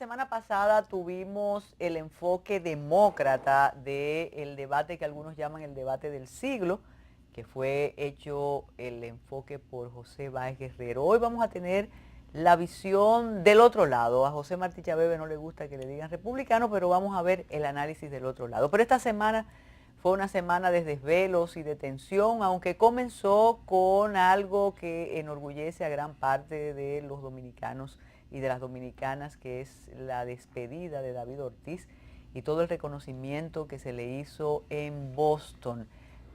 semana pasada tuvimos el enfoque demócrata del debate que algunos llaman el debate del siglo, que fue hecho el enfoque por José Báez Guerrero. Hoy vamos a tener la visión del otro lado. A José Martí Chabebe no le gusta que le digan republicano, pero vamos a ver el análisis del otro lado. Pero esta semana fue una semana de desvelos y de tensión, aunque comenzó con algo que enorgullece a gran parte de los dominicanos y de las dominicanas, que es la despedida de David Ortiz y todo el reconocimiento que se le hizo en Boston.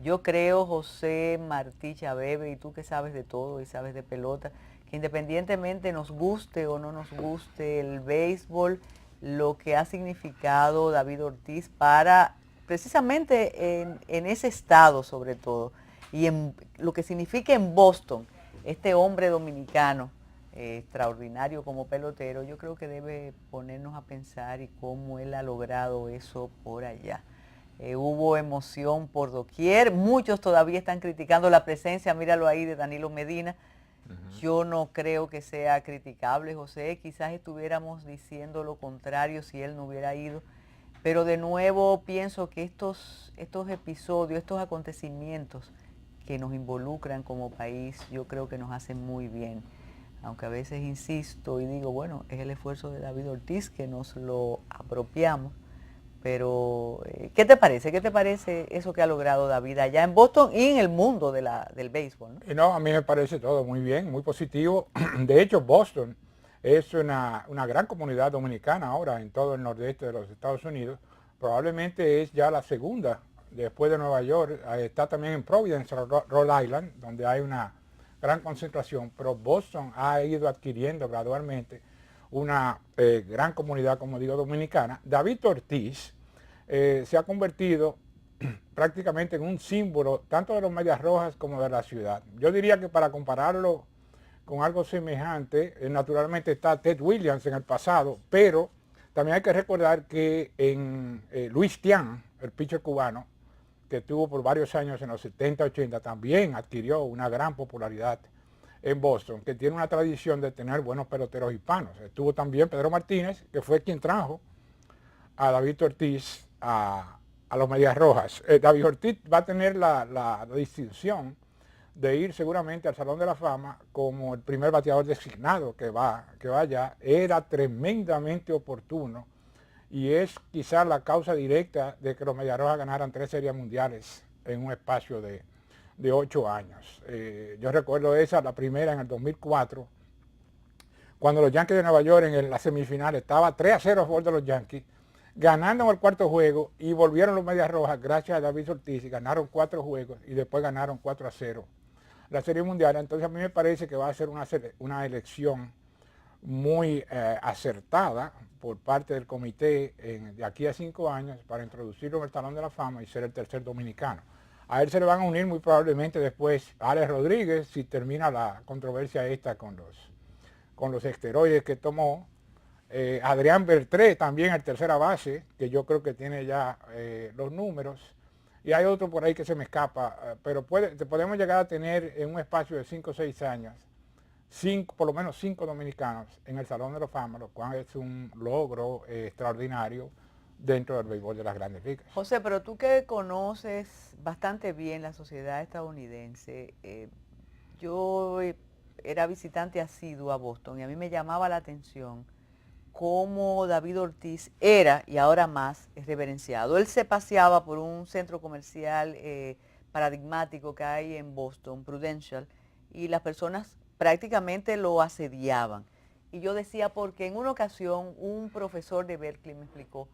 Yo creo, José Martí Chabebe, y tú que sabes de todo y sabes de pelota, que independientemente nos guste o no nos guste el béisbol, lo que ha significado David Ortiz para precisamente en ese estado sobre todo, y en lo que significa en Boston, este hombre dominicano extraordinario como pelotero, yo creo que debe ponernos a pensar y cómo él ha logrado eso por allá. Hubo emoción por doquier, muchos todavía están criticando la presencia, míralo ahí, de Danilo Medina. Yo no creo que sea criticable, José, quizás estuviéramos diciendo lo contrario si él no hubiera ido, pero de nuevo pienso que estos episodios, estos acontecimientos que nos involucran como país, yo creo que nos hacen muy bien. Aunque a veces insisto y digo, bueno, es el esfuerzo de David Ortiz que nos lo apropiamos. Pero, ¿qué te parece? ¿Qué te parece eso que ha logrado David allá en Boston y en el mundo del béisbol, ¿no? No, a mí me parece todo muy bien, muy positivo. De hecho, Boston es una gran comunidad dominicana ahora en todo el nordeste de los Estados Unidos. Probablemente es ya la segunda después de Nueva York. Está también en Providence, Rhode Island, donde hay una gran concentración. Pero Boston ha ido adquiriendo gradualmente una gran comunidad, como digo, dominicana. David Ortiz se ha convertido prácticamente en un símbolo tanto de los Medias Rojas como de la ciudad. Yo diría que para compararlo con algo semejante, naturalmente está Ted Williams en el pasado, pero también hay que recordar que en Luis Tiant, el pitcher cubano, que tuvo por varios años en los 70, 80, también adquirió una gran popularidad en Boston, que tiene una tradición de tener buenos peloteros hispanos. Estuvo también Pedro Martínez, que fue quien trajo a David Ortiz a los Medias Rojas. David Ortiz va a tener la distinción de ir seguramente al Salón de la Fama como el primer bateador designado que vaya. Era tremendamente oportuno y es quizás la causa directa de que los Medias Rojas ganaran 3 series mundiales en un espacio de 8 años. Yo recuerdo la primera en el 2004, cuando los Yankees de Nueva York en la semifinal estaba 3-0 a favor de los Yankees, ganando en el cuarto juego, y volvieron los Medias Rojas gracias a David Ortiz y ganaron 4 juegos y después ganaron 4-0 la Serie Mundial. Entonces a mí me parece que va a ser una elección muy acertada por parte del comité de aquí a 5 años para introducirlo en el Salón de la Fama y ser el tercer dominicano. A él se le van a unir muy probablemente después a Alex Rodríguez, si termina la controversia esta con los esteroides que tomó. Adrián Beltré también, el tercera base, que yo creo que tiene ya los números. Y hay otro por ahí que se me escapa, pero podemos llegar a tener en un espacio de 5 o 6 años, por lo menos 5 dominicanos en el Salón de la Fama, lo cual es un logro extraordinario dentro del béisbol de las Grandes Ligas. José, pero tú que conoces bastante bien la sociedad estadounidense, yo era visitante asiduo a Boston y a mí me llamaba la atención cómo David Ortiz era, y ahora más, es reverenciado. Él se paseaba por un centro comercial paradigmático que hay en Boston, Prudential, y las personas prácticamente lo asediaban. Y yo decía, porque en una ocasión un profesor de Berkeley me explicó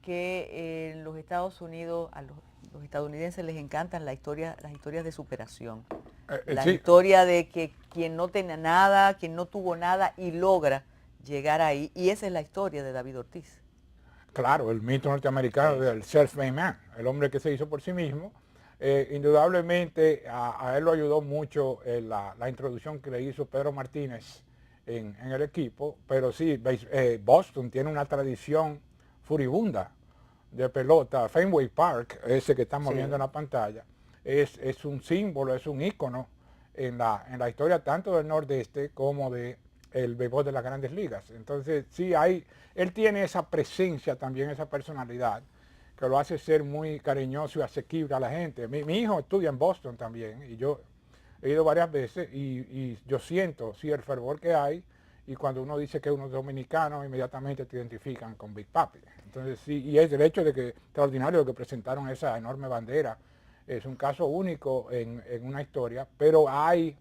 que en los Estados Unidos, a los estadounidenses les encantan las historias de superación. La Sí. historia de que quien no tenía nada, quien no tuvo nada y logra llegar ahí. Y esa es la historia de David Ortiz. Claro, el mito norteamericano del self-made man, el hombre que se hizo por sí mismo. Indudablemente a él lo ayudó mucho la introducción que le hizo Pedro Martínez en el equipo, pero sí, Boston tiene una tradición furibunda de pelota. Fenway Park, ese que estamos viendo en la pantalla, es un símbolo, es un ícono en la historia tanto del Nordeste como de el béisbol de las grandes ligas. Entonces sí hay, él tiene esa presencia también, esa personalidad, que lo hace ser muy cariñoso y asequible a la gente. Mi hijo estudia en Boston también, y yo he ido varias veces, y yo siento, sí, el fervor que hay, y cuando uno dice que uno es dominicano, inmediatamente te identifican con Big Papi. Entonces sí, y es el hecho de que, extraordinario que presentaron esa enorme bandera, es un caso único en una historia, pero hay,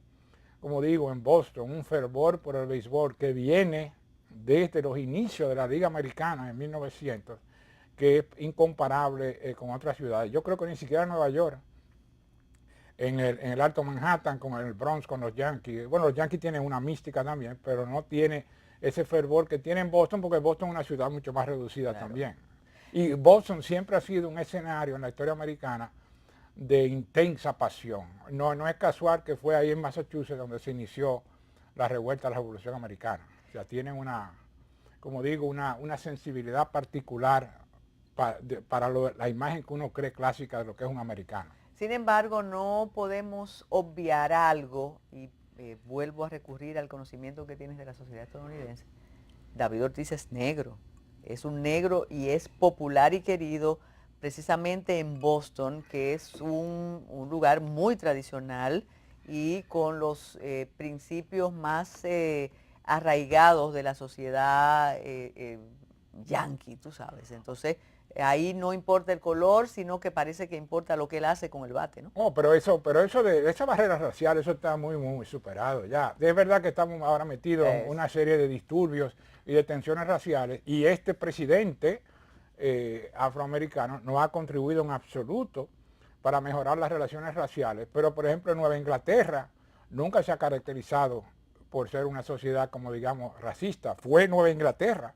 como digo, en Boston, un fervor por el béisbol que viene desde los inicios de la Liga Americana en 1900, que es incomparable con otras ciudades. Yo creo que ni siquiera Nueva York, en el Alto Manhattan, con el Bronx, con los Yankees. Bueno, los Yankees tienen una mística también, pero no tiene ese fervor que tiene en Boston, porque Boston es una ciudad mucho más reducida Claro. también. Y Boston siempre ha sido un escenario en la historia americana de intensa pasión. No es casual que fue ahí en Massachusetts donde se inició la revuelta de la Revolución Americana. O sea, tienen una, como digo, una sensibilidad particular para la imagen que uno cree clásica de lo que es un americano. Sin embargo, no podemos obviar algo, y vuelvo a recurrir al conocimiento que tienes de la sociedad estadounidense. David Ortiz es negro, es un negro y es popular y querido precisamente en Boston, que es un lugar muy tradicional y con los principios más arraigados de la sociedad yankee, tú sabes. Entonces, ahí no importa el color, sino que parece que importa lo que él hace con el bate, ¿no? Oh, pero eso de esa barrera racial, eso está muy superado ya. Es verdad que estamos ahora metidos en una serie de disturbios y de tensiones raciales, y este presidente afroamericano no ha contribuido en absoluto para mejorar las relaciones raciales. Pero, por ejemplo, en Nueva Inglaterra nunca se ha caracterizado por ser una sociedad, como digamos, racista. Fue Nueva Inglaterra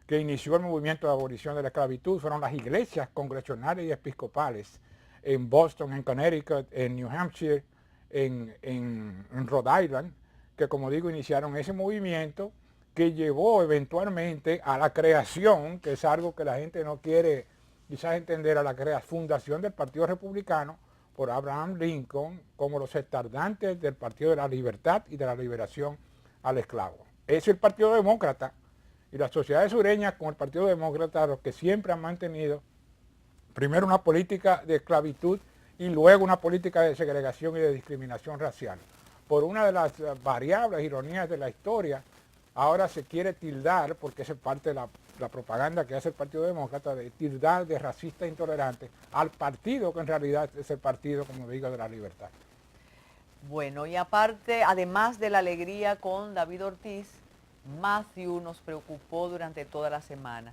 que inició el movimiento de abolición de la esclavitud. Fueron las iglesias congresionales y episcopales en Boston, en Connecticut, en New Hampshire, en Rhode Island, que, como digo, iniciaron ese movimiento que llevó eventualmente a la creación, que es algo que la gente no quiere quizás entender, a la fundación del Partido Republicano por Abraham Lincoln, como los estardantes del Partido de la Libertad y de la Liberación al Esclavo. Es el Partido Demócrata y las sociedades sureñas con el Partido Demócrata los que siempre han mantenido primero una política de esclavitud y luego una política de segregación y de discriminación racial. Por una de las variables ironías de la historia, ahora se quiere tildar, porque es parte de la propaganda que hace el Partido Demócrata, de tildar de racista e intolerante al partido que en realidad es el partido, como digo, de la libertad. Bueno, y aparte, además de la alegría con David Ortiz, Matthew nos preocupó durante toda la semana.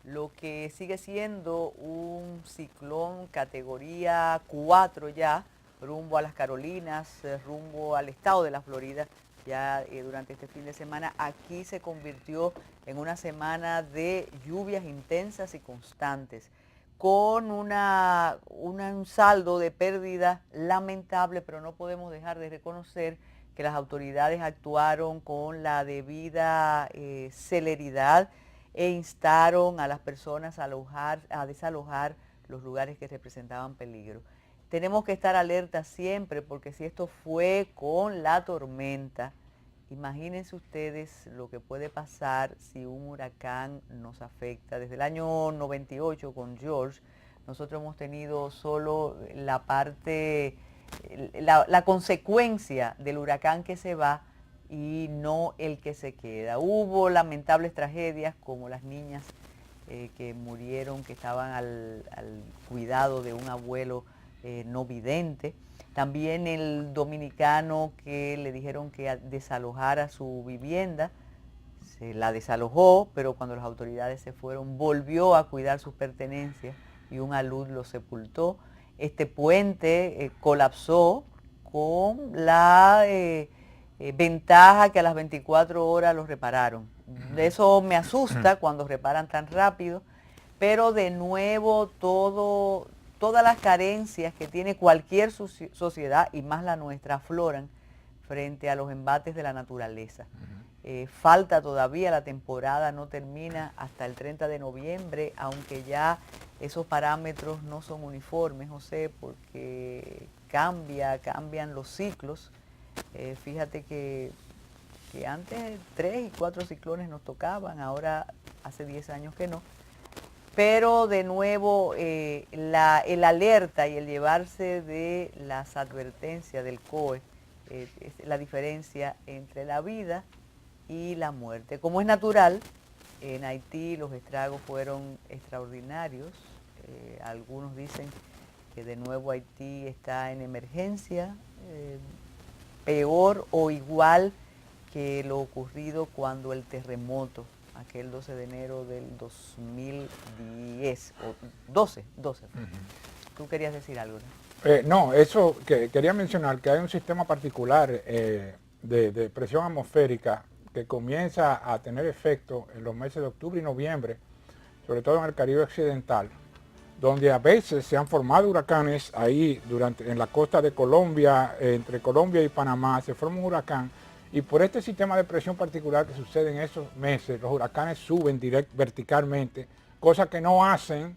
Lo que sigue siendo un ciclón categoría 4 ya, rumbo a las Carolinas, rumbo al estado de la Florida, ya durante este fin de semana. Aquí se convirtió en una semana de lluvias intensas y constantes, con un saldo de pérdida lamentable, pero no podemos dejar de reconocer que las autoridades actuaron con la debida celeridad e instaron a las personas a desalojar los lugares que representaban peligro. Tenemos que estar alerta siempre, porque si esto fue con la tormenta, imagínense ustedes lo que puede pasar si un huracán nos afecta. Desde el año 98 con George, nosotros hemos tenido solo la parte, la consecuencia del huracán que se va y no el que se queda. Hubo lamentables tragedias como las niñas que murieron, que estaban al cuidado de un abuelo no vidente. También el dominicano que le dijeron que desalojara su vivienda, se la desalojó, pero cuando las autoridades se fueron volvió a cuidar sus pertenencias y un alud lo sepultó. Este puente colapsó con la ventaja que a las 24 horas lo repararon. Eso me asusta cuando reparan tan rápido, pero de nuevo todas las carencias que tiene cualquier sociedad, y más la nuestra, afloran frente a los embates de la naturaleza. Falta todavía, la temporada no termina hasta el 30 de noviembre, aunque ya esos parámetros no son uniformes, José, porque cambian los ciclos. Fíjate que porque antes 3 y 4 ciclones nos tocaban, ahora hace 10 años que no. Pero de nuevo el alerta y el llevarse de las advertencias del COE es la diferencia entre la vida y la muerte. Como es natural, en Haití los estragos fueron extraordinarios. Algunos dicen que de nuevo Haití está en emergencia, peor o igual que lo ocurrido cuando el terremoto, aquel 12 de enero del 2010, o 12. ¿Tú querías decir algo? No, eso que quería mencionar, que hay un sistema particular de presión atmosférica que comienza a tener efecto en los meses de octubre y noviembre, sobre todo en el Caribe occidental, donde a veces se han formado huracanes ahí en la costa de Colombia, entre Colombia y Panamá, se forma un huracán, y por este sistema de presión particular que sucede en esos meses, los huracanes suben verticalmente, cosa que no hacen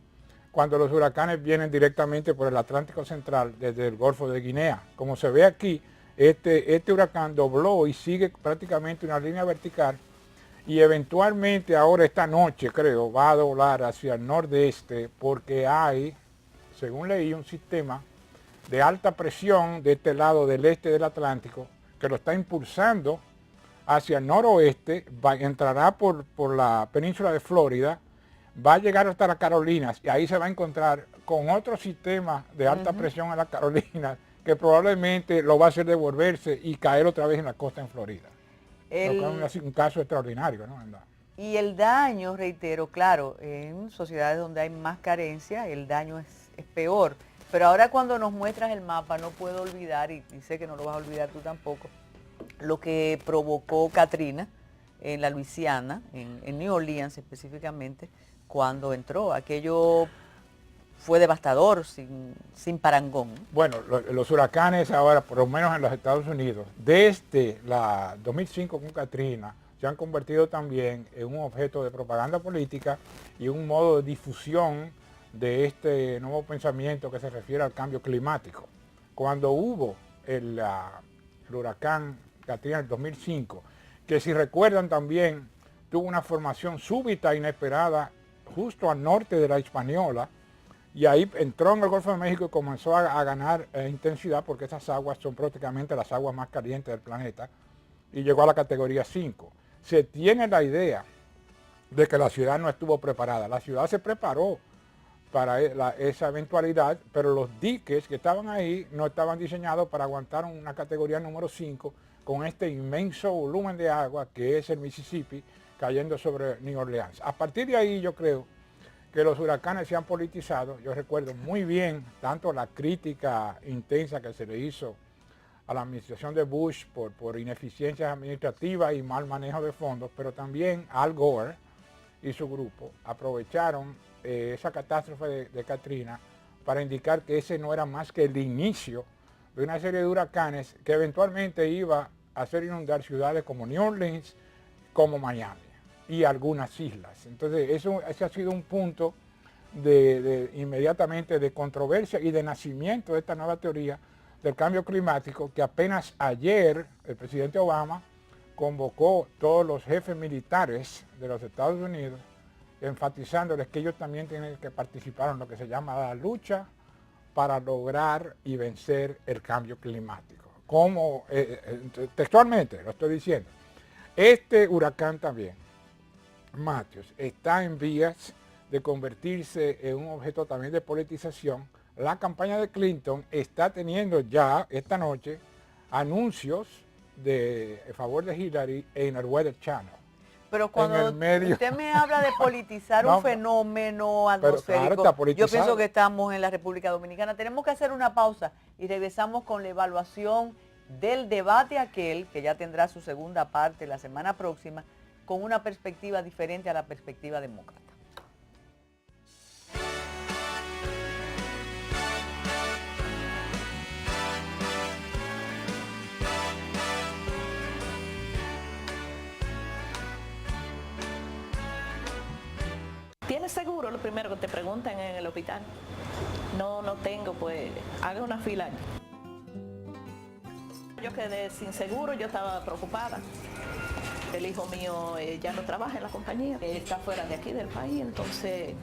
cuando los huracanes vienen directamente por el Atlántico Central desde el Golfo de Guinea. Como se ve aquí, este huracán dobló y sigue prácticamente una línea vertical, y eventualmente ahora esta noche, creo, va a doblar hacia el nordeste, porque hay, según leí, un sistema de alta presión de este lado del este del Atlántico que lo está impulsando hacia el noroeste, entrará por la península de Florida, va a llegar hasta las Carolinas, y ahí se va a encontrar con otro sistema de alta presión en las Carolinas que probablemente lo va a hacer devolverse y caer otra vez en la costa en Florida. Es un caso extraordinario, ¿no? Y el daño, reitero, claro, en sociedades donde hay más carencia, el daño es peor. Pero ahora cuando nos muestras el mapa, no puedo olvidar, y sé que no lo vas a olvidar tú tampoco, lo que provocó Katrina en la Luisiana, en New Orleans específicamente, cuando entró. Aquello fue devastador, sin parangón. Bueno, los huracanes ahora, por lo menos en los Estados Unidos, desde la 2005 con Katrina, se han convertido también en un objeto de propaganda política y un modo de difusión de este nuevo pensamiento que se refiere al cambio climático. Cuando hubo el huracán Katrina en el 2005, que si recuerdan también tuvo una formación súbita e inesperada justo al norte de la Hispaniola, y ahí entró en el Golfo de México y comenzó a ganar intensidad, porque esas aguas son prácticamente las aguas más calientes del planeta, y llegó a la categoría 5. Se tiene la idea de que la ciudad no estuvo preparada. La ciudad se preparó para esa eventualidad, pero los diques que estaban ahí no estaban diseñados para aguantar una categoría número 5 con este inmenso volumen de agua que es el Mississippi cayendo sobre New Orleans. A partir de ahí yo creo que los huracanes se han politizado. Yo recuerdo muy bien tanto la crítica intensa que se le hizo a la administración de Bush por ineficiencias administrativas y mal manejo de fondos, pero también Al Gore y su grupo aprovecharon esa catástrofe de Katrina para indicar que ese no era más que el inicio de una serie de huracanes que eventualmente iba a hacer inundar ciudades como New Orleans, como Miami y algunas islas. Entonces ese ha sido un punto inmediatamente de controversia y de nacimiento de esta nueva teoría del cambio climático, que apenas ayer el presidente Obama convocó todos los jefes militares de los Estados Unidos, enfatizándoles que ellos también tienen que participar en lo que se llama la lucha para lograr y vencer el cambio climático. Como textualmente lo estoy diciendo, este huracán también, Matthews, está en vías de convertirse en un objeto también de politización. La campaña de Clinton está teniendo ya esta noche anuncios a favor de Hillary en el Weather Channel. Pero cuando usted me habla de politizar un fenómeno atmosférico, claro, yo pienso que estamos en la República Dominicana. Tenemos que hacer una pausa y regresamos con la evaluación del debate aquel, que ya tendrá su segunda parte la semana próxima, con una perspectiva diferente a la perspectiva demócrata. ¿Tienes seguro? Lo primero que te preguntan en el hospital. No tengo, pues haga una fila. yo quedé sin seguro, yo estaba preocupada. El hijo mío ya no trabaja en la compañía, está fuera de aquí del país, entonces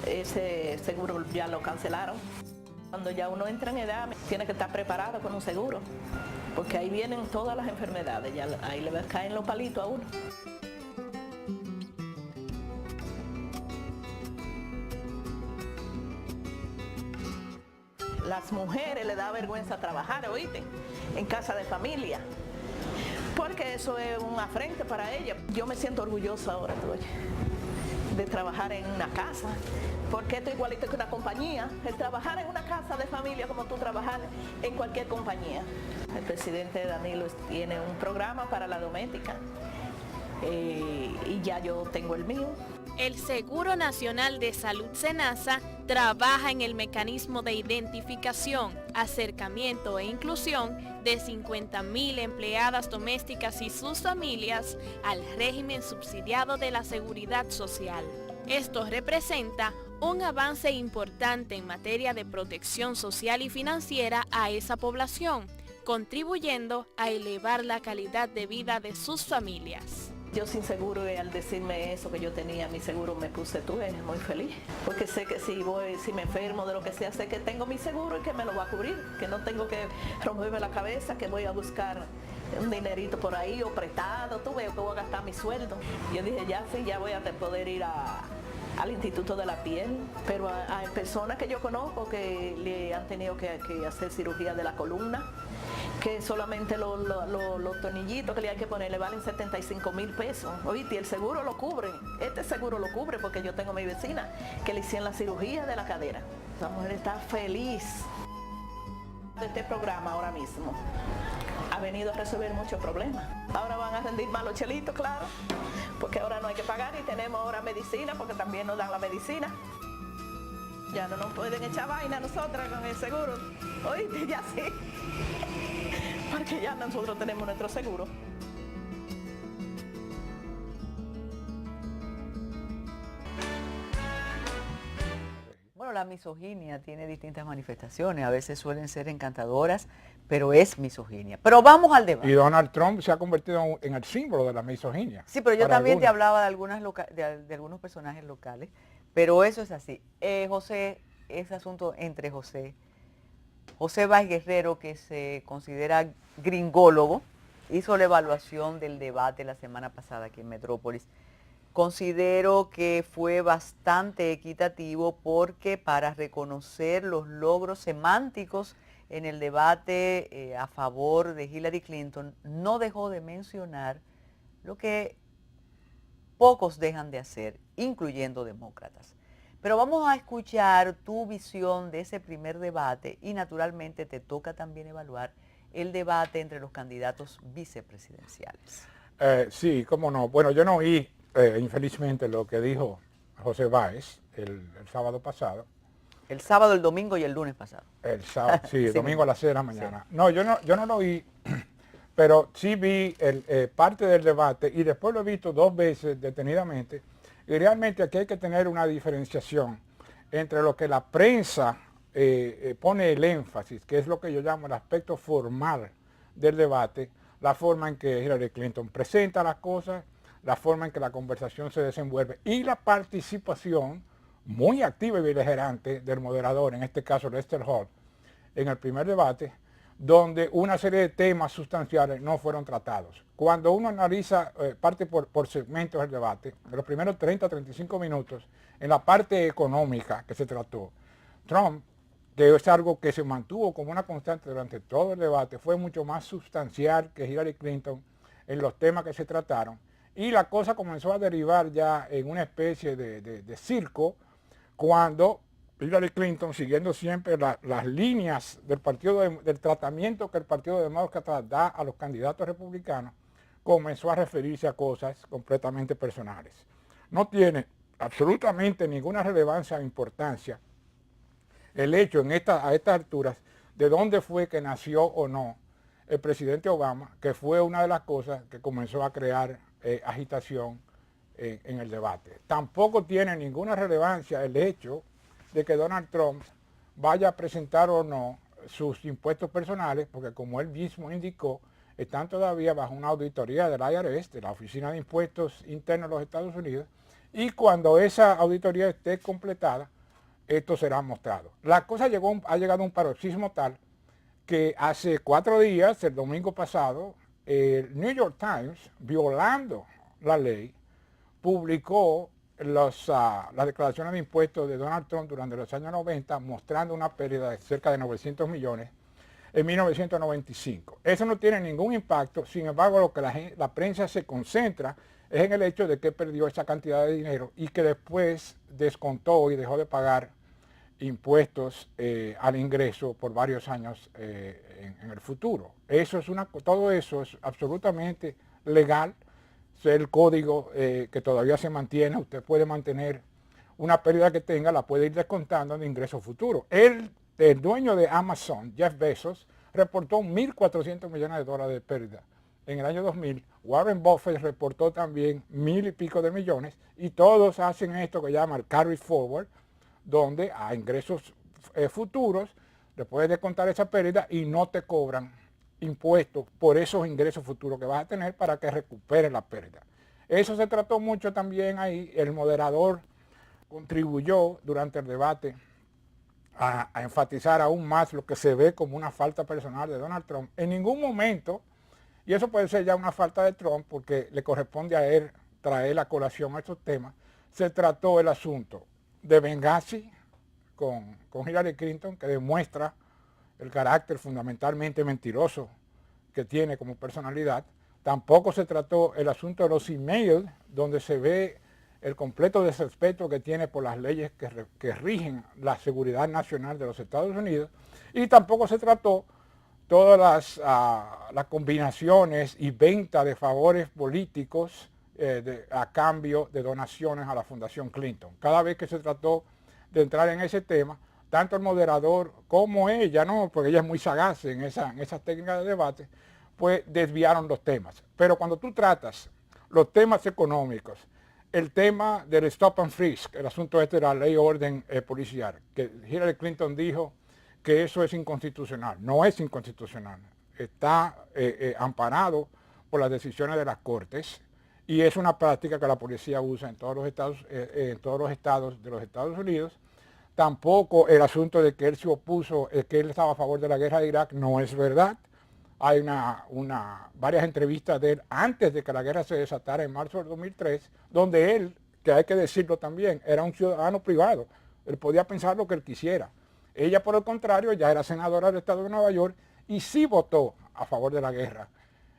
ese seguro ya lo cancelaron. Cuando ya uno entra en edad, tiene que estar preparado con un seguro, porque ahí vienen todas las enfermedades, ya ahí le caen los palitos a uno. Las mujeres les da vergüenza trabajar, ¿oíste? En casa de familia, porque eso es un afrente para ellas. Yo me siento orgullosa ahora, de trabajar en una casa, porque esto es igualito que una compañía, el trabajar en una casa de familia como tú trabajar en cualquier compañía. El presidente Danilo tiene un programa para la doméstica y ya yo tengo el mío. El Seguro Nacional de Salud SENASA trabaja en el mecanismo de identificación, acercamiento e inclusión de 50.000 empleadas domésticas y sus familias al régimen subsidiado de la Seguridad Social. Esto representa un avance importante en materia de protección social y financiera a esa población, contribuyendo a elevar la calidad de vida de sus familias. Yo sin seguro, al decirme eso que yo tenía mi seguro, me puse muy feliz, porque sé que si me enfermo de lo que sea, sé que tengo mi seguro y que me lo va a cubrir, que no tengo que romperme la cabeza, que voy a buscar un dinerito por ahí o prestado, tú ves que voy a gastar mi sueldo. Yo dije, ya voy a poder ir al Instituto de la Piel, pero hay personas que yo conozco que le han tenido que hacer cirugía de la columna, que solamente los tornillitos que le hay que poner le valen 75,000 pesos. Oíste, el seguro lo cubre, este seguro lo cubre, porque yo tengo a mi vecina que le hicieron la cirugía de la cadera. Esa mujer está feliz de este programa ahora mismo. Ha venido a resolver muchos problemas. Ahora van a rendir más los chelitos, claro, porque ahora no hay que pagar y tenemos ahora medicina, porque también nos dan la medicina. Ya no nos pueden echar vaina nosotras con el seguro. Oíste, ya sí. Porque ya nosotros tenemos nuestro seguro. Bueno, la misoginia tiene distintas manifestaciones, a veces suelen ser encantadoras, pero es misoginia. Pero vamos al debate. Y Donald Trump se ha convertido en el símbolo de la misoginia. Sí, pero yo también te hablaba de algunos personajes locales, pero eso es así. José, ese asunto entre José Báez Guerrero, que se considera gringólogo, hizo la evaluación del debate la semana pasada aquí en Metrópolis. Considero que fue bastante equitativo porque para reconocer los logros semánticos en el debate a favor de Hillary Clinton, no dejó de mencionar lo que pocos dejan de hacer, incluyendo demócratas. Pero vamos a escuchar tu visión de ese primer debate y naturalmente te toca también evaluar el debate entre los candidatos vicepresidenciales. Sí, cómo no. Bueno, yo no oí infelizmente lo que dijo José Báez el sábado pasado. El sábado, el domingo y el lunes pasado. El sábado, sí, el domingo a las 6 de la mañana. Sí. No, yo no lo oí, pero sí vi parte del debate y después lo he visto 2 veces detenidamente. Y realmente aquí hay que tener una diferenciación entre lo que la prensa pone el énfasis, que es lo que yo llamo el aspecto formal del debate, la forma en que Hillary Clinton presenta las cosas, la forma en que la conversación se desenvuelve y la participación muy activa y beligerante del moderador, en este caso Lester Holt, en el primer debate, donde una serie de temas sustanciales no fueron tratados. Cuando uno analiza parte por segmentos del debate, de los primeros 30-35 minutos, en la parte económica que se trató, Trump, que es algo que se mantuvo como una constante durante todo el debate, fue mucho más sustancial que Hillary Clinton en los temas que se trataron, y la cosa comenzó a derivar ya en una especie de circo, cuando Hillary Clinton, siguiendo siempre las líneas del tratamiento que el Partido Demócrata da a los candidatos republicanos, comenzó a referirse a cosas completamente personales. No tiene absolutamente ninguna relevancia o importancia el hecho a estas alturas de dónde fue que nació o no el presidente Obama, que fue una de las cosas que comenzó a crear agitación en el debate. Tampoco tiene ninguna relevancia el hecho de que Donald Trump vaya a presentar o no sus impuestos personales, porque como él mismo indicó, están todavía bajo una auditoría del IRS, de la Oficina de Impuestos Internos de los Estados Unidos, y cuando esa auditoría esté completada, esto será mostrado. La cosa ha llegado a un paroxismo tal que hace 4 días, el domingo pasado, el New York Times, violando la ley, publicó las declaraciones de impuestos de Donald Trump durante los años 90, mostrando una pérdida de cerca de 900 millones en 1995. Eso no tiene ningún impacto, sin embargo lo que la prensa se concentra es en el hecho de que perdió esa cantidad de dinero y que después descontó y dejó de pagar impuestos al ingreso por varios años en el futuro. Todo eso es absolutamente legal. Es el código que todavía se mantiene. Usted puede mantener una pérdida que tenga, la puede ir descontando de ingresos futuros. El dueño de Amazon, Jeff Bezos, reportó 1.400 millones de dólares de pérdida en el año 2000. Warren Buffett reportó también 1.000 y pico de millones, y todos hacen esto que llaman el carry forward, donde a ingresos futuros le puedes descontar esa pérdida y no te cobran impuestos por esos ingresos futuros que vas a tener para que recuperes la pérdida. Eso se trató mucho también ahí. El moderador contribuyó durante el debate a enfatizar aún más lo que se ve como una falta personal de Donald Trump. En ningún momento, y eso puede ser ya una falta de Trump porque le corresponde a él traer la colación a estos temas, se trató el asunto de Benghazi con Hillary Clinton, que demuestra el carácter fundamentalmente mentiroso que tiene como personalidad. Tampoco se trató el asunto de los emails, donde se ve el completo desrespeto que tiene por las leyes que rigen la seguridad nacional de los Estados Unidos. Y tampoco se trató todas las combinaciones y venta de favores políticos a cambio de donaciones a la Fundación Clinton. Cada vez que se trató de entrar en ese tema, tanto el moderador como ella, ¿no?, porque ella es muy sagaz en esas técnicas de debate, pues desviaron los temas. Pero cuando tú tratas los temas económicos, el tema del stop and frisk, el asunto este de la ley orden policial, que Hillary Clinton dijo que eso es inconstitucional. No es inconstitucional, está amparado por las decisiones de las cortes, y es una práctica que la policía usa en todos los estados de los Estados Unidos. Tampoco el asunto de que él se opuso, que él estaba a favor de la guerra de Irak, no es verdad. Hay varias entrevistas de él antes de que la guerra se desatara en marzo del 2003, donde él, que hay que decirlo también, era un ciudadano privado. Él podía pensar lo que él quisiera. Ella, por el contrario, ya era senadora del estado de Nueva York y sí votó a favor de la guerra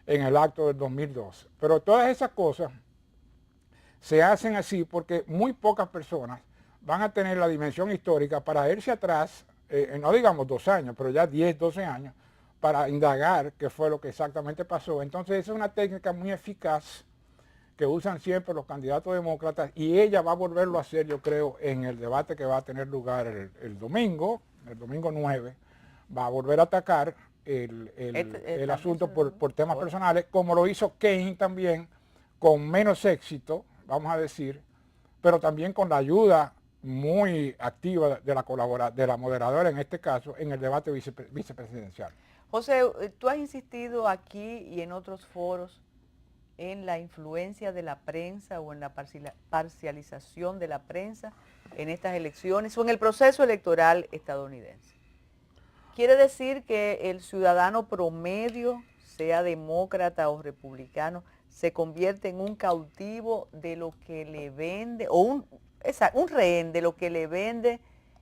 en el acto del 2002. Pero todas esas cosas se hacen así porque muy pocas personas van a tener la dimensión histórica para irse atrás, no digamos 2 años, pero ya 10, 12 años, para indagar qué fue lo que exactamente pasó. Entonces esa es una técnica muy eficaz que usan siempre los candidatos demócratas, y ella va a volverlo a hacer, yo creo, en el debate que va a tener lugar el domingo 9, va a volver a atacar el asunto por temas personales, como lo hizo Kane también, con menos éxito, vamos a decir, pero también con la ayuda muy activa de la moderadora en este caso, en el debate vicepresidencial. José, tú has insistido aquí y en otros foros en la influencia de la prensa o en la parcialización de la prensa en estas elecciones o en el proceso electoral estadounidense. ¿Quiere decir que el ciudadano promedio, sea demócrata o republicano, se convierte en un cautivo de lo que le vende, o un rehén de lo que le vende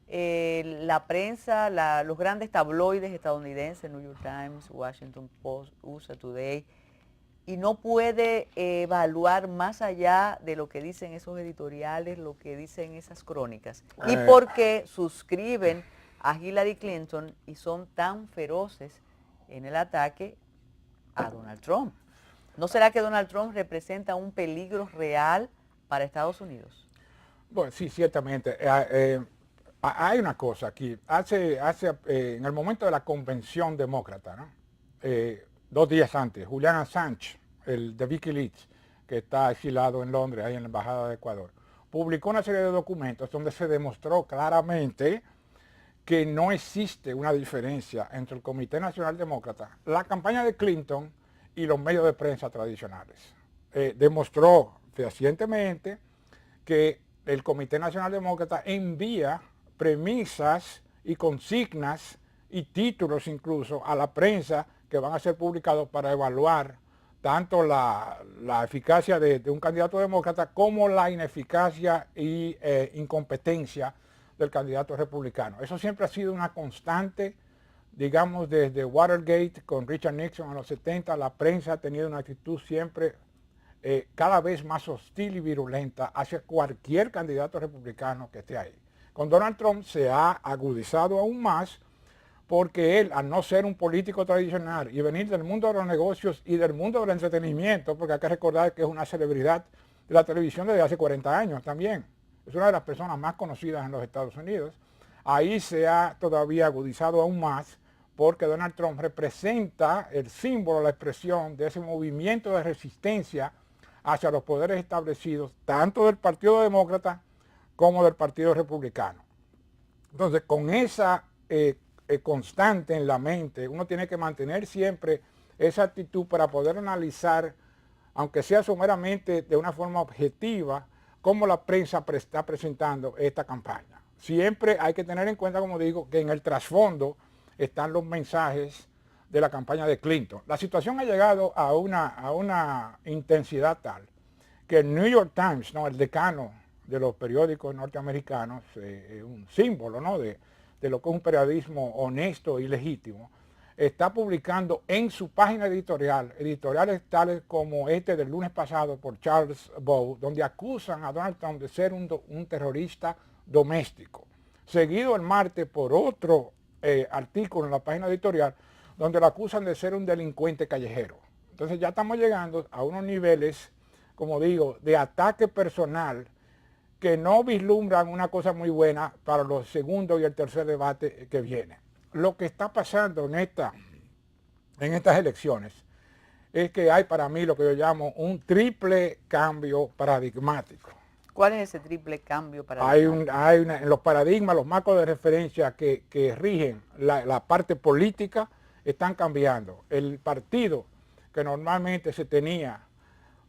la prensa, los grandes tabloides estadounidenses, New York Times, Washington Post, USA Today, y no puede evaluar más allá de lo que dicen esos editoriales, lo que dicen esas crónicas? ¿Y por qué suscriben a Hillary Clinton y son tan feroces en el ataque a Donald Trump? ¿No será que Donald Trump representa un peligro real para Estados Unidos? Bueno, sí, ciertamente. Hay una cosa aquí. En el momento de la convención demócrata, ¿no?, 2 días antes, Julian Assange, el de Wikileaks, que está exilado en Londres, ahí en la Embajada de Ecuador, publicó una serie de documentos donde se demostró claramente que no existe una diferencia entre el Comité Nacional Demócrata, la campaña de Clinton y los medios de prensa tradicionales. Demostró fehacientemente que el Comité Nacional Demócrata envía premisas y consignas y títulos incluso a la prensa que van a ser publicados para evaluar tanto la eficacia de un candidato demócrata como la ineficacia y incompetencia del candidato republicano. Eso siempre ha sido una constante, digamos, desde Watergate con Richard Nixon en los 70, la prensa ha tenido una actitud siempre cada vez más hostil y virulenta hacia cualquier candidato republicano que esté ahí. Con Donald Trump se ha agudizado aún más porque él, al no ser un político tradicional y venir del mundo de los negocios y del mundo del entretenimiento, porque hay que recordar que es una celebridad de la televisión desde hace 40 años también, es una de las personas más conocidas en los Estados Unidos, ahí se ha todavía agudizado aún más porque Donald Trump representa el símbolo, la expresión de ese movimiento de resistencia hacia los poderes establecidos, tanto del Partido Demócrata como del Partido Republicano. Entonces, con esa constante en la mente, uno tiene que mantener siempre esa actitud para poder analizar, aunque sea someramente de una forma objetiva, cómo la prensa está presentando esta campaña. Siempre hay que tener en cuenta, como digo, que en el trasfondo están los mensajes de la campaña de Clinton. La situación ha llegado a una intensidad tal que el New York Times, ¿no?, el decano de los periódicos norteamericanos, un símbolo, ¿no?, de lo que es un periodismo honesto y legítimo, está publicando en su página editorial, editoriales tales como este del lunes pasado por Charles Bow, donde acusan a Donald Trump de ser un terrorista doméstico. Seguido el martes por otro artículo en la página editorial, donde lo acusan de ser un delincuente callejero. Entonces ya estamos llegando a unos niveles, como digo, de ataque personal que no vislumbran una cosa muy buena para los segundos y el tercer debate que viene. Lo que está pasando en estas elecciones es que hay para mí lo que yo llamo un triple cambio paradigmático. ¿Cuál es ese triple cambio paradigmático? En los paradigmas, los marcos de referencia que rigen la parte política están cambiando. El partido que normalmente se tenía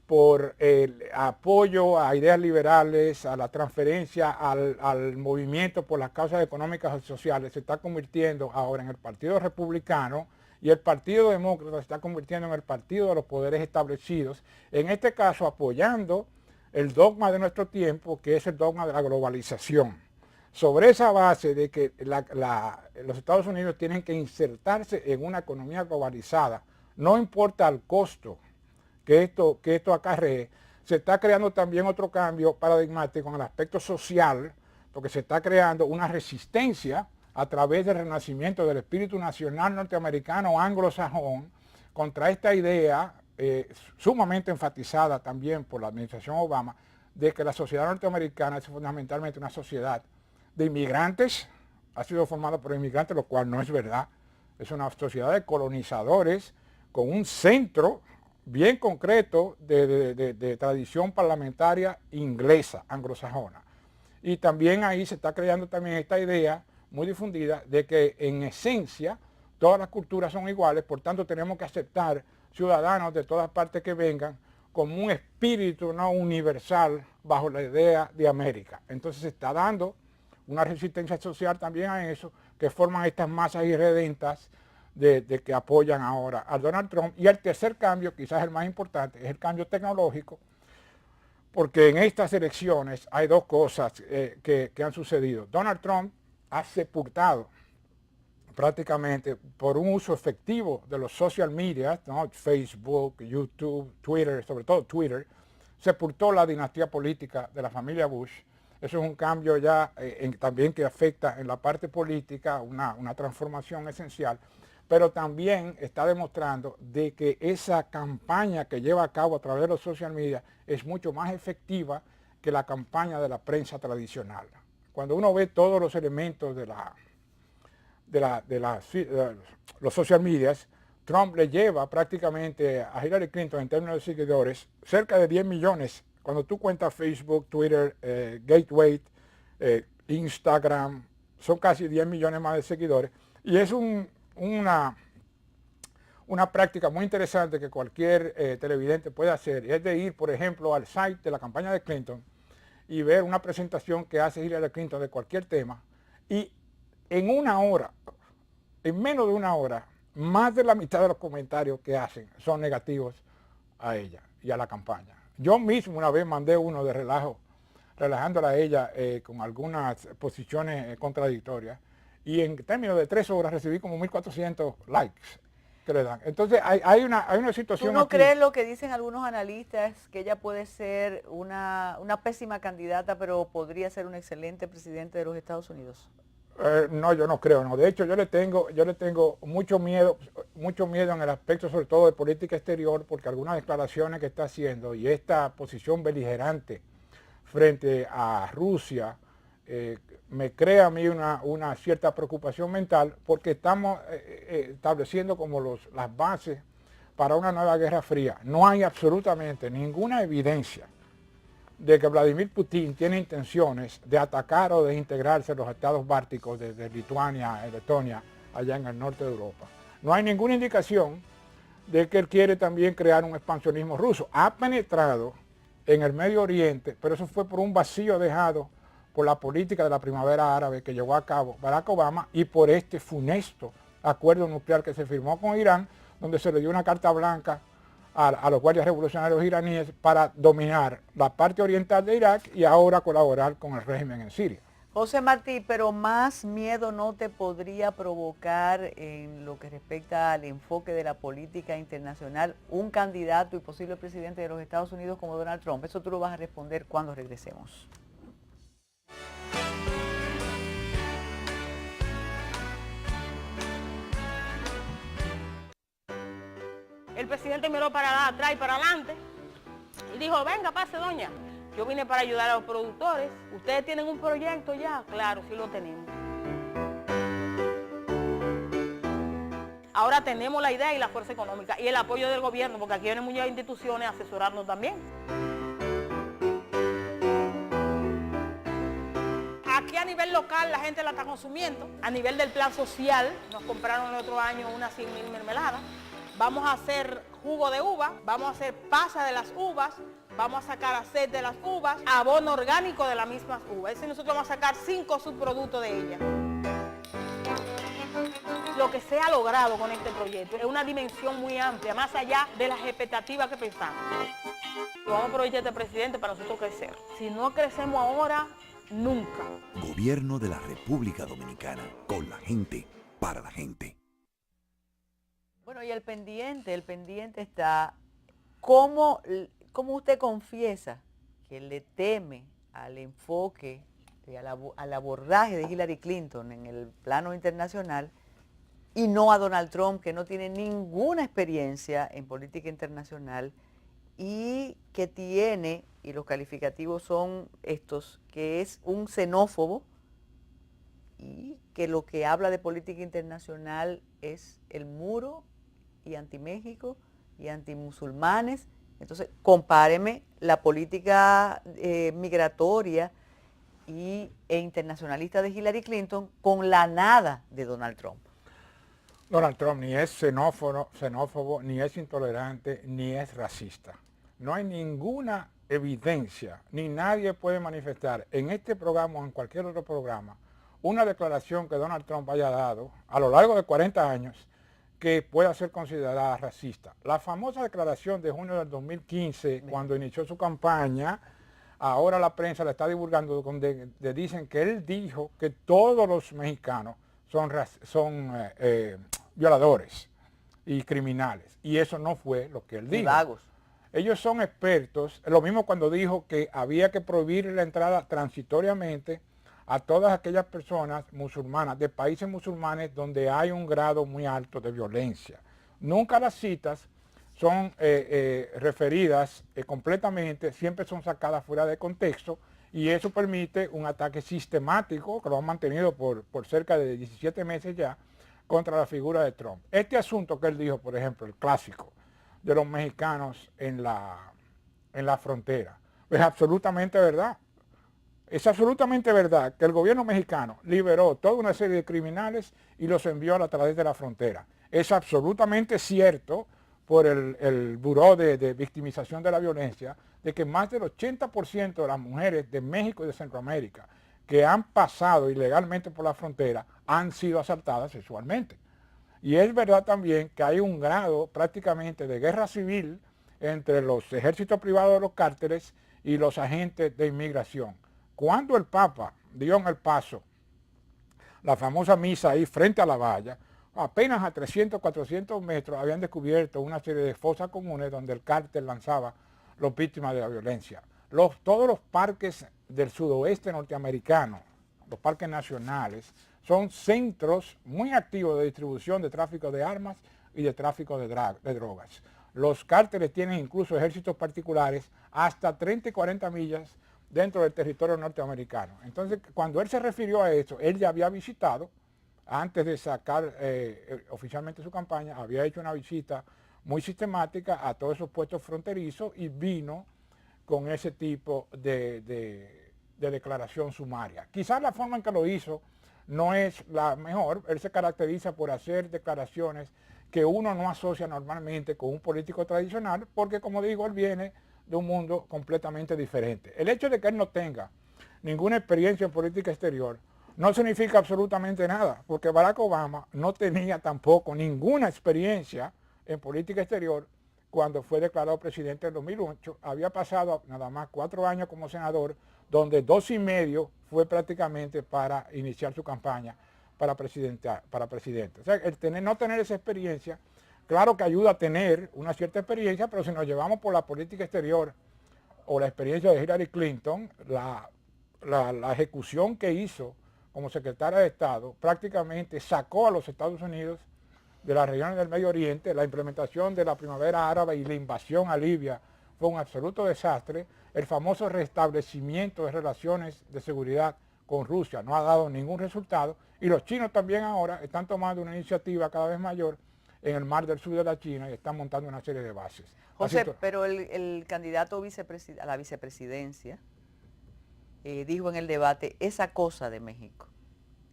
por el apoyo a ideas liberales, a la transferencia al movimiento por las causas económicas y sociales, se está convirtiendo ahora en el Partido Republicano, y el Partido Demócrata se está convirtiendo en el partido de los poderes establecidos, en este caso apoyando el dogma de nuestro tiempo, que es el dogma de la globalización. Sobre esa base de que los Estados Unidos tienen que insertarse en una economía globalizada, no importa el costo que esto acarree, se está creando también otro cambio paradigmático en el aspecto social, porque se está creando una resistencia a través del renacimiento del espíritu nacional norteamericano anglosajón contra esta idea sumamente enfatizada también por la administración Obama, de que la sociedad norteamericana es fundamentalmente una sociedad de inmigrantes, ha sido formada por inmigrantes, lo cual no es verdad, es una sociedad de colonizadores con un centro bien concreto de tradición parlamentaria inglesa, anglosajona. Y también ahí se está creando también esta idea muy difundida de que en esencia todas las culturas son iguales, por tanto tenemos que aceptar ciudadanos de todas partes que vengan como un espíritu no universal bajo la idea de América. Entonces se está dando una resistencia social también a eso, que forman estas masas irredentas de que apoyan ahora a Donald Trump. Y el tercer cambio, quizás el más importante, es el cambio tecnológico, porque en estas elecciones hay dos cosas que han sucedido. Donald Trump ha sepultado prácticamente por un uso efectivo de los social media, ¿no?, Facebook, YouTube, Twitter, sobre todo Twitter, sepultó la dinastía política de la familia Bush. Eso es un cambio ya también que afecta en la parte política, una transformación esencial, pero también está demostrando de que esa campaña que lleva a cabo a través de los social media es mucho más efectiva que la campaña de la prensa tradicional. Cuando uno ve todos los elementos de los social medias, Trump le lleva prácticamente a Hillary Clinton en términos de seguidores cerca de 10 millones. Cuando tú cuentas Facebook, Twitter, Gateway, Instagram, son casi 10 millones más de seguidores, y es una práctica muy interesante que cualquier televidente puede hacer, es de ir, por ejemplo, al site de la campaña de Clinton y ver una presentación que hace Hillary Clinton de cualquier tema, y en una hora, en menos de una hora, más de la mitad de los comentarios que hacen son negativos a ella y a la campaña. Yo mismo una vez mandé uno de relajo, relajándola a ella con algunas posiciones contradictorias, y en términos de 3 horas recibí como 1.400 likes que le dan. Entonces hay una situación. ¿Tú no aquí. crees lo que dicen algunos analistas, que ella puede ser una pésima candidata, pero podría ser un excelente presidente de los Estados Unidos? No, yo no creo, no. De hecho, yo le tengo mucho miedo en el aspecto sobre todo de política exterior, porque algunas declaraciones que está haciendo y esta posición beligerante frente a Rusia me crea a mí una cierta preocupación mental, porque estamos estableciendo como las bases para una nueva guerra fría. No hay absolutamente ninguna evidencia de que Vladimir Putin tiene intenciones de atacar o de integrarse en los estados bálticos de Lituania, Letonia, allá en el norte de Europa. No hay ninguna indicación de que él quiere también crear un expansionismo ruso. Ha penetrado en el Medio Oriente, pero eso fue por un vacío dejado por la política de la primavera árabe que llevó a cabo Barack Obama y por este funesto acuerdo nuclear que se firmó con Irán, donde se le dio una carta blanca a los guardias revolucionarios iraníes para dominar la parte oriental de Irak y ahora colaborar con el régimen en Siria. José Martí, pero más miedo no te podría provocar en lo que respecta al enfoque de la política internacional un candidato y posible presidente de los Estados Unidos como Donald Trump. Eso tú lo vas a responder cuando regresemos. El presidente miró para atrás y para adelante y dijo, venga, pase, doña. Yo vine para ayudar a los productores. ¿Ustedes tienen un proyecto ya? Claro, sí lo tenemos. Ahora tenemos la idea y la fuerza económica y el apoyo del gobierno, porque aquí vienen muchas instituciones a asesorarnos también. Aquí a nivel local la gente la está consumiendo. A nivel del plan social, nos compraron el otro año unas 100.000 mermeladas. Vamos a hacer jugo de uva, vamos a hacer pasa de las uvas, vamos a sacar aceite de las uvas, abono orgánico de las mismas uvas. Es decir, nosotros vamos a sacar 5 subproductos de ellas. Lo que se ha logrado con este proyecto es una dimensión muy amplia, más allá de las expectativas que pensamos. Vamos a aprovechar este presidente para nosotros crecer. Si no crecemos ahora, nunca. Gobierno de la República Dominicana, con la gente, para la gente. Bueno, y el pendiente está, ¿cómo usted confiesa que le teme al enfoque, al abordaje de Hillary Clinton en el plano internacional y no a Donald Trump, que no tiene ninguna experiencia en política internacional y que tiene, y los calificativos son estos, que es un xenófobo y que lo que habla de política internacional es el muro y anti-México y anti-musulmanes? Entonces, compáreme la política migratoria e internacionalista de Hillary Clinton con la nada de Donald Trump. Donald Trump ni es xenófobo, ni es intolerante, ni es racista. No hay ninguna evidencia, ni nadie puede manifestar en este programa o en cualquier otro programa una declaración que Donald Trump haya dado a lo largo de 40 años que pueda ser considerada racista. La famosa declaración de junio del 2015, cuando inició su campaña, ahora la prensa la está divulgando, donde le dicen que él dijo que todos los mexicanos son violadores y criminales. Y eso no fue lo que él dijo. Vagos. Ellos son expertos. Lo mismo cuando dijo que había que prohibir la entrada transitoriamente a todas aquellas personas musulmanas, de países musulmanes donde hay un grado muy alto de violencia. Nunca las citas son referidas completamente, siempre son sacadas fuera de contexto, y eso permite un ataque sistemático, que lo han mantenido por cerca de 17 meses ya, contra la figura de Trump. Este asunto que él dijo, por ejemplo, el clásico de los mexicanos en la frontera, es absolutamente verdad. Es absolutamente verdad que el gobierno mexicano liberó toda una serie de criminales y los envió a través de la frontera. Es absolutamente cierto por el Buró de Victimización de la Violencia, de que más del 80% de las mujeres de México y de Centroamérica que han pasado ilegalmente por la frontera han sido asaltadas sexualmente. Y es verdad también que hay un grado prácticamente de guerra civil entre los ejércitos privados de los cárteles y los agentes de inmigración. Cuando el Papa dio en El Paso la famosa misa ahí frente a la valla, apenas a 300, 400 metros habían descubierto una serie de fosas comunes donde el cártel lanzaba las víctimas de la violencia. Todos los parques del sudoeste norteamericano, los parques nacionales, son centros muy activos de distribución de tráfico de armas y de tráfico de drogas. Los cárteles tienen incluso ejércitos particulares hasta 30 y 40 millas dentro del territorio norteamericano. Entonces, cuando él se refirió a eso, él ya había visitado, antes de sacar oficialmente su campaña, había hecho una visita muy sistemática a todos esos puestos fronterizos y vino con ese tipo de declaración sumaria. Quizás la forma en que lo hizo no es la mejor. Él se caracteriza por hacer declaraciones que uno no asocia normalmente con un político tradicional, porque, como digo, él viene de un mundo completamente diferente. El hecho de que él no tenga ninguna experiencia en política exterior no significa absolutamente nada, porque Barack Obama no tenía tampoco ninguna experiencia en política exterior cuando fue declarado presidente en 2008. Había pasado nada más 4 años como senador, donde 2 y medio fue prácticamente para iniciar su campaña para presidente. O sea, no tener esa experiencia, claro que ayuda a tener una cierta experiencia, pero si nos llevamos por la política exterior o la experiencia de Hillary Clinton, la ejecución que hizo como secretaria de Estado prácticamente sacó a los Estados Unidos de las regiones del Medio Oriente. La implementación de la primavera árabe y la invasión a Libia fue un absoluto desastre. El famoso restablecimiento de relaciones de seguridad con Rusia no ha dado ningún resultado, y los chinos también ahora están tomando una iniciativa cada vez mayor en el mar del sur de la China y están montando una serie de bases. José, pero el candidato a la vicepresidencia dijo en el debate esa cosa de México,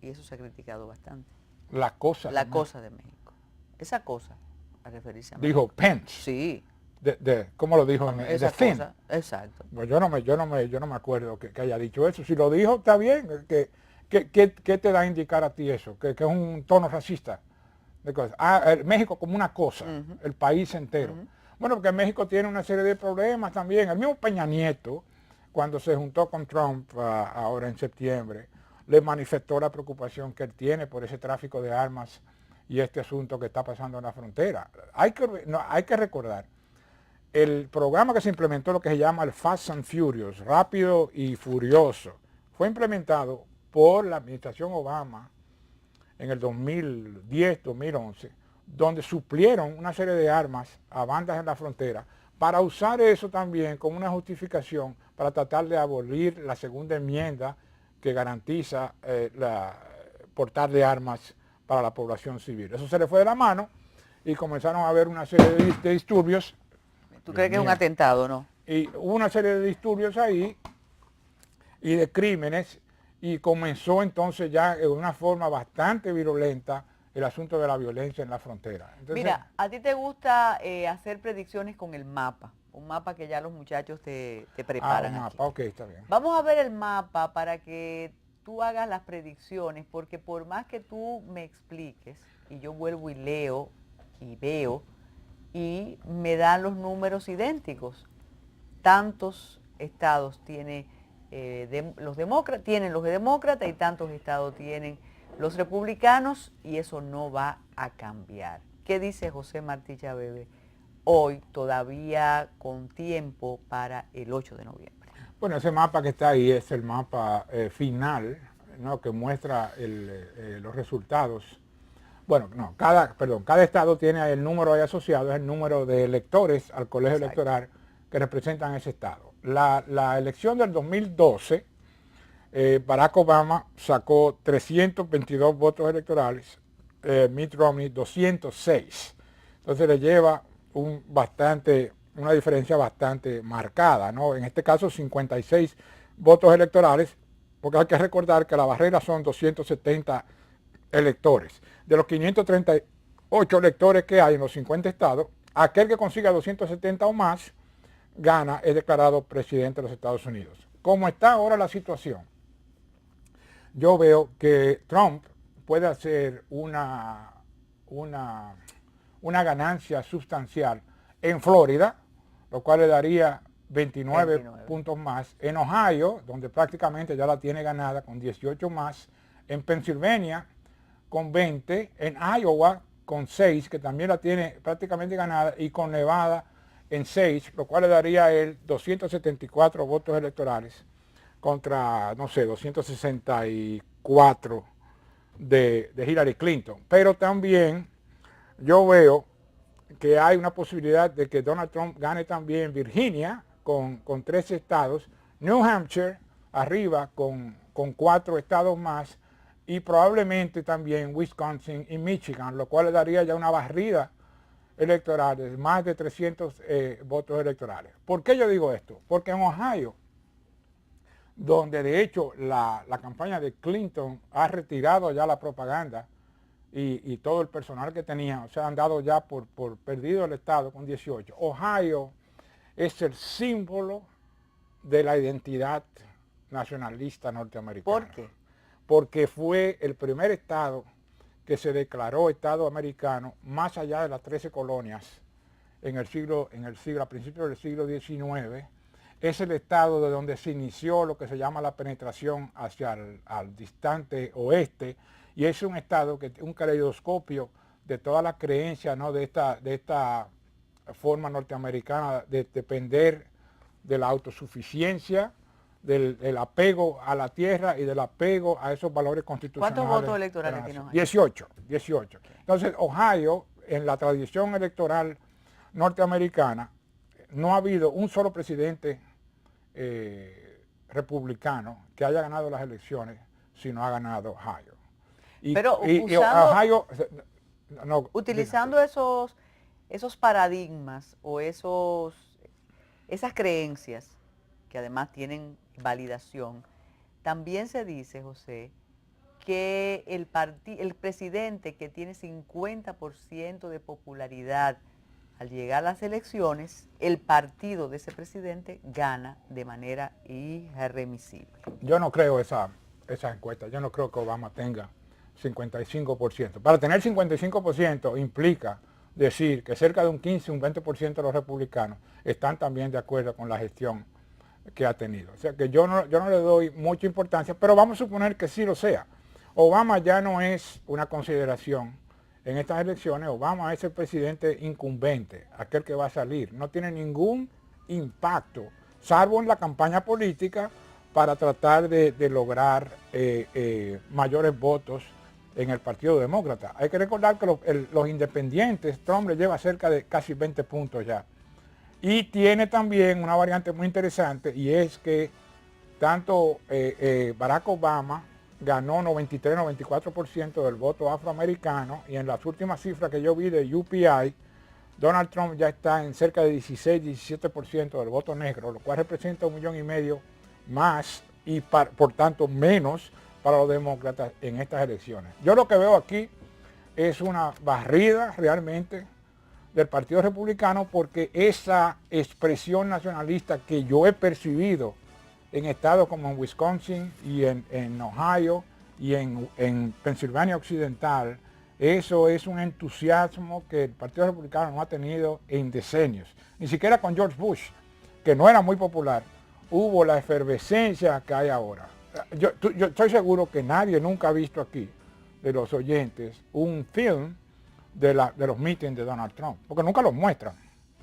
y eso se ha criticado bastante. La cosa de México. Esa cosa, a referirse a México. Dijo Pence. Sí. ¿Cómo lo dijo? Esa cosa, exacto. Pues yo no me acuerdo que haya dicho eso. Si lo dijo, está bien. ¿Qué te da a indicar a ti eso? Que es un tono racista. México como una cosa, el país entero. Bueno, porque México tiene una serie de problemas también. El mismo Peña Nieto, cuando se juntó con Trump ahora en septiembre, le manifestó la preocupación que él tiene por ese tráfico de armas y este asunto que está pasando en la frontera. Hay que recordar, el programa que se implementó, lo que se llama el Fast and Furious, rápido y furioso, fue implementado por la administración Obama en el 2010-2011, donde suplieron una serie de armas a bandas en la frontera para usar eso también como una justificación para tratar de abolir la segunda enmienda que garantiza portar de armas para la población civil. Eso se le fue de la mano y comenzaron a haber una serie de disturbios. ¿Tú crees que es un atentado, no? Y hubo una serie de disturbios ahí y de crímenes, y comenzó entonces ya de una forma bastante virulenta el asunto de la violencia en la frontera. Entonces, mira, a ti te gusta hacer predicciones con el mapa, un mapa que ya los muchachos te preparan. Un mapa, aquí. ok, está bien. Vamos a ver el mapa para que tú hagas las predicciones, porque por más que tú me expliques, y yo vuelvo y leo y veo, y me dan los números idénticos. Tantos estados tiene los demócratas y tantos estados tienen los republicanos, y eso no va a cambiar. ¿Qué dice José Martí Chabebe hoy, todavía con tiempo para el 8 de noviembre? Bueno, ese mapa que está ahí es el mapa final, ¿no?, que muestra los resultados. Bueno, no, cada estado tiene el número ahí asociado, es el número de electores al colegio electoral que representan ese estado. La elección del 2012, Barack Obama sacó 322 votos electorales, Mitt Romney 206. Entonces le lleva una diferencia bastante marcada, ¿no? En este caso 56 votos electorales, porque hay que recordar que la barrera son 270 electores. De los 538 electores que hay en los 50 estados, aquel que consiga 270 o más gana, es declarado presidente de los Estados Unidos. Como está ahora la situación, yo veo que Trump puede hacer una ganancia sustancial en Florida, lo cual le daría 29 puntos más. En Ohio, donde prácticamente ya la tiene ganada con 18 más. En Pensilvania con 20. En Iowa con 6, que también la tiene prácticamente ganada. Y con Nevada en 6, lo cual le daría a él 274 votos electorales contra, no sé, 264 de Hillary Clinton. Pero también yo veo que hay una posibilidad de que Donald Trump gane también Virginia con 13 estados, New Hampshire arriba con 4 estados más y probablemente también Wisconsin y Michigan, lo cual le daría ya una barrida electoral de más de 300 votos electorales. ¿Por qué yo digo esto? Porque en Ohio, donde de hecho la campaña de Clinton ha retirado ya la propaganda y todo el personal que tenía, o sea, han dado ya por perdido el estado con 18. Ohio es el símbolo de la identidad nacionalista norteamericana. ¿Por qué? Porque fue el primer estado que se declaró estado americano más allá de las 13 colonias a principios del siglo XIX. Es el estado de donde se inició lo que se llama la penetración hacia al distante oeste, y es un estado que un caleidoscopio de todas las creencias, ¿no?, de esta forma norteamericana de depender de la autosuficiencia, del apego a la tierra y del apego a esos valores constitucionales. ¿Cuántos votos electorales tiene Ohio? 18. Entonces, Ohio, en la tradición electoral norteamericana, no ha habido un solo presidente republicano que haya ganado las elecciones si no ha ganado Ohio. Pero Ohio, utilizando esos paradigmas o esas creencias que además tienen validación, también se dice, José, que el presidente que tiene 50% de popularidad al llegar a las elecciones, el partido de ese presidente gana de manera irremisible. Yo no creo esa encuesta, yo no creo que Obama tenga 55%. Para tener 55% implica decir que cerca de un 15, un 20% de los republicanos están también de acuerdo con la gestión que ha tenido. O sea que yo no le doy mucha importancia, pero vamos a suponer que sí lo sea. Obama ya no es una consideración en estas elecciones. Obama es el presidente incumbente, aquel que va a salir. No tiene ningún impacto, salvo en la campaña política para tratar de lograr mayores votos en el Partido Demócrata. Hay que recordar que los independientes, Trump le lleva cerca de casi 20 puntos ya. Y tiene también una variante muy interesante, y es que tanto Barack Obama ganó 93-94% del voto afroamericano, y en las últimas cifras que yo vi de UPI, Donald Trump ya está en cerca de 16-17% del voto negro, lo cual representa 1,5 millones más y por tanto menos para los demócratas en estas elecciones. Yo lo que veo aquí es una barrida realmente del Partido Republicano, porque esa expresión nacionalista que yo he percibido en estados como en Wisconsin y en Ohio y en Pensilvania Occidental, eso es un entusiasmo que el Partido Republicano no ha tenido en decenios. Ni siquiera con George Bush, que no era muy popular, hubo la efervescencia que hay ahora. Yo estoy seguro que nadie nunca ha visto aquí, de los oyentes, un film de los mítines de Donald Trump, porque nunca los muestran,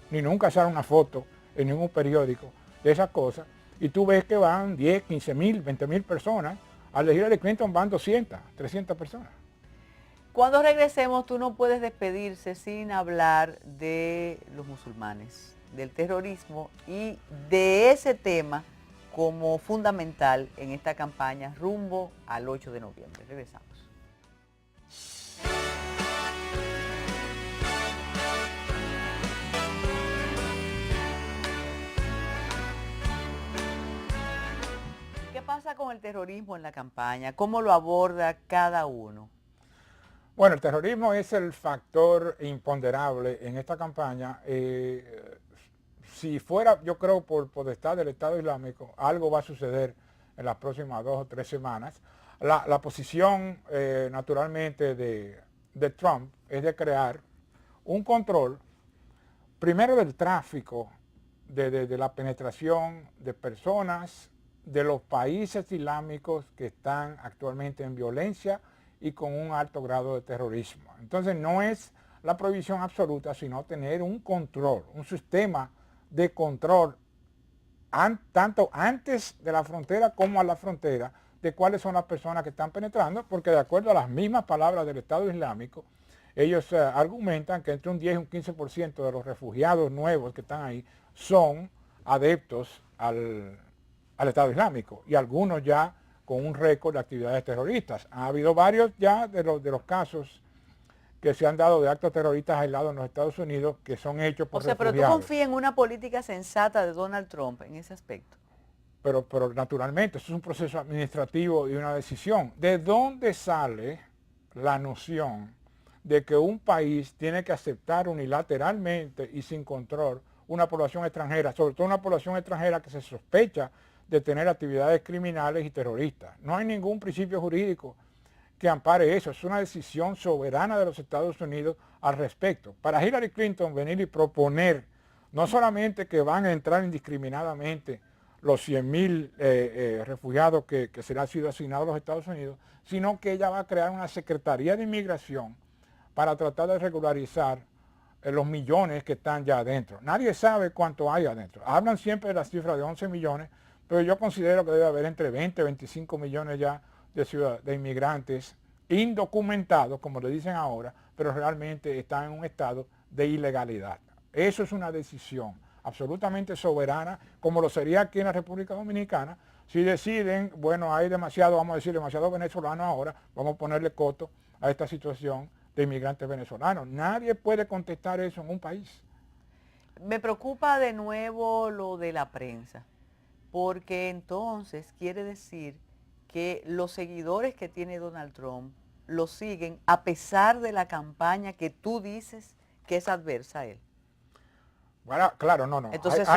ni nunca sale una foto en ningún periódico de esas cosas, y tú ves que van 10, 15 mil, 20 mil personas. Al de Hillary Clinton van 200, 300 personas. Cuando regresemos, tú no puedes despedirse sin hablar de los musulmanes, del terrorismo y de ese tema como fundamental en esta campaña rumbo al 8 de noviembre. Regresamos. pasa con el terrorismo en la campaña? ¿Cómo lo aborda cada uno? Bueno, el terrorismo es el factor imponderable en esta campaña. Si fuera, yo creo, por potestad del Estado Islámico, algo va a suceder en las próximas 2 o 3 semanas. La posición, naturalmente, de Trump es de crear un control, primero del tráfico, de la penetración de personas de los países islámicos que están actualmente en violencia y con un alto grado de terrorismo. Entonces no es la prohibición absoluta, sino tener un control, un sistema de control tanto antes de la frontera como a la frontera, de cuáles son las personas que están penetrando, porque de acuerdo a las mismas palabras del Estado Islámico, ellos argumentan que entre un 10 y un 15% de los refugiados nuevos que están ahí son adeptos al Estado Islámico, y algunos ya con un récord de actividades terroristas. Ha habido varios ya de los casos que se han dado de actos terroristas aislados en los Estados Unidos que son hechos por refugiados. Pero tú confías en una política sensata de Donald Trump en ese aspecto. Pero naturalmente, eso es un proceso administrativo y una decisión. ¿De dónde sale la noción de que un país tiene que aceptar unilateralmente y sin control una población extranjera, sobre todo una población extranjera que se sospecha de tener actividades criminales y terroristas? No hay ningún principio jurídico que ampare eso. Es una decisión soberana de los Estados Unidos al respecto. Para Hillary Clinton venir y proponer no solamente que van a entrar indiscriminadamente los 100,000 refugiados que se le han sido asignados a los Estados Unidos, sino que ella va a crear una Secretaría de Inmigración para tratar de regularizar los millones que están ya adentro. Nadie sabe cuánto hay adentro. Hablan siempre de la cifra de 11 millones, pero yo considero que debe haber entre 20 y 25 millones ya de inmigrantes indocumentados, como le dicen ahora, pero realmente están en un estado de ilegalidad. Eso es una decisión absolutamente soberana, como lo sería aquí en la República Dominicana, si deciden, bueno, hay demasiado, vamos a decir, demasiado venezolanos ahora, vamos a ponerle coto a esta situación de inmigrantes venezolanos. Nadie puede contestar eso en un país. Me preocupa de nuevo lo de la prensa, porque entonces quiere decir que los seguidores que tiene Donald Trump lo siguen a pesar de la campaña que tú dices que es adversa a él. Bueno, claro, no. Entonces,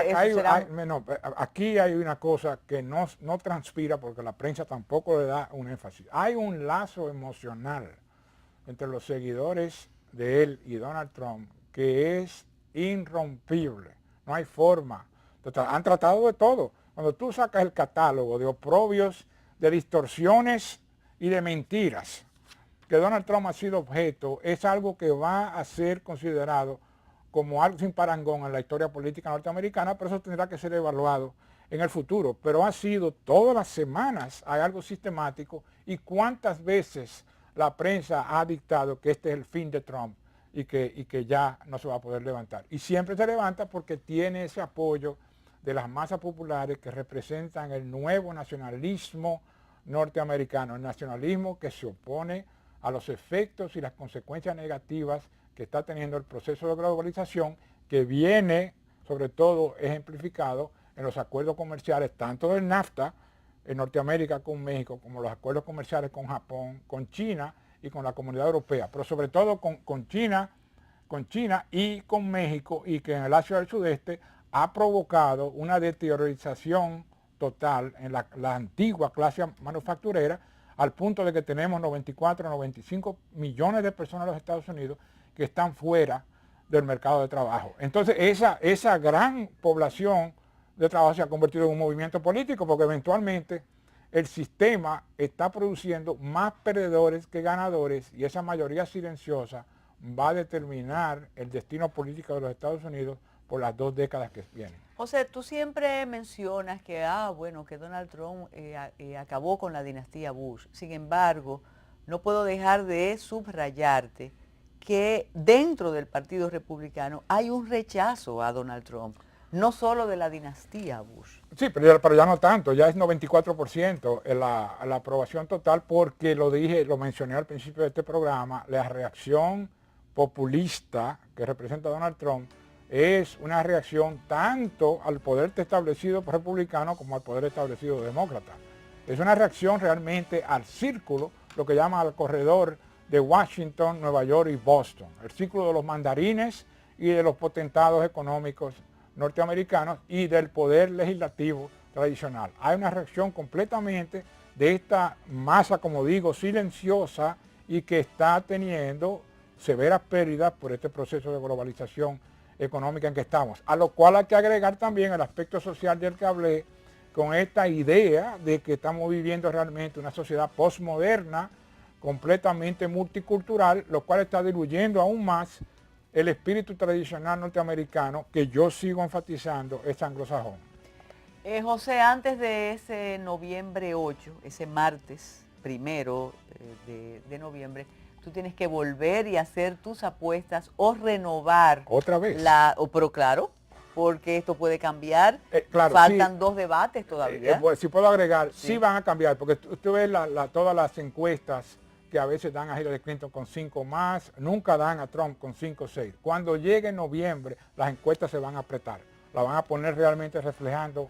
aquí hay una cosa que no transpira porque la prensa tampoco le da un énfasis. Hay un lazo emocional entre los seguidores de él y Donald Trump que es irrompible. No hay forma. Han tratado de todo. Cuando tú sacas el catálogo de oprobios, de distorsiones y de mentiras que Donald Trump ha sido objeto, es algo que va a ser considerado como algo sin parangón en la historia política norteamericana, pero eso tendrá que ser evaluado en el futuro. Pero ha sido todas las semanas, hay algo sistemático, y cuántas veces la prensa ha dictado que este es el fin de Trump y que ya no se va a poder levantar. Y siempre se levanta porque tiene ese apoyo de las masas populares que representan el nuevo nacionalismo norteamericano, el nacionalismo que se opone a los efectos y las consecuencias negativas que está teniendo el proceso de globalización, que viene sobre todo ejemplificado en los acuerdos comerciales, tanto del NAFTA en Norteamérica con México, como los acuerdos comerciales con Japón, con China y con la Comunidad Europea, pero sobre todo con China y con México, y que en el Asia del Sudeste ha provocado una deteriorización total en la antigua clase manufacturera, al punto de que tenemos 94, 95 millones de personas en los Estados Unidos que están fuera del mercado de trabajo. Entonces esa gran población de trabajo se ha convertido en un movimiento político, porque eventualmente el sistema está produciendo más perdedores que ganadores, y esa mayoría silenciosa va a determinar el destino político de los Estados Unidos por las 2 décadas que vienen. José, tú siempre mencionas que, que Donald Trump acabó con la dinastía Bush. Sin embargo, no puedo dejar de subrayarte que dentro del Partido Republicano hay un rechazo a Donald Trump, no solo de la dinastía Bush. Sí, pero ya no tanto, ya es 94% la aprobación total, porque lo mencioné al principio de este programa, la reacción populista que representa Donald Trump es una reacción tanto al poder establecido republicano como al poder establecido demócrata. Es una reacción realmente al círculo, lo que llaman al corredor de Washington, Nueva York y Boston, el círculo de los mandarines y de los potentados económicos norteamericanos y del poder legislativo tradicional. Hay una reacción completamente de esta masa, como digo, silenciosa y que está teniendo severas pérdidas por este proceso de globalización económica en que estamos. A lo cual hay que agregar también el aspecto social del que hablé, con esta idea de que estamos viviendo realmente una sociedad postmoderna, completamente multicultural, lo cual está diluyendo aún más el espíritu tradicional norteamericano que yo sigo enfatizando es anglosajón. José, antes de ese noviembre 8, ese martes primero de noviembre, tú tienes que volver y hacer tus apuestas o renovar. ¿Otra vez? Pero claro, porque esto puede cambiar. Claro, faltan sí, 2 debates todavía. Si puedo agregar, Sí. sí van a cambiar, porque usted ve todas las encuestas que a veces dan a Hillary Clinton con 5 más, nunca dan a Trump con 5 o 6. Cuando llegue noviembre, las encuestas se van a apretar, la van a poner realmente reflejando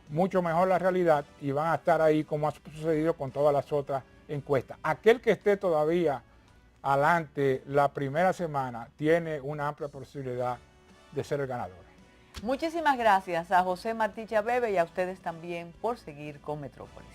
mucho mejor la realidad y van a estar ahí como ha sucedido con todas las otras encuestas. Aquel que esté todavía adelante la primera semana tiene una amplia posibilidad de ser el ganador. Muchísimas gracias a José Martí Chabebe y a ustedes también por seguir con Metrópolis.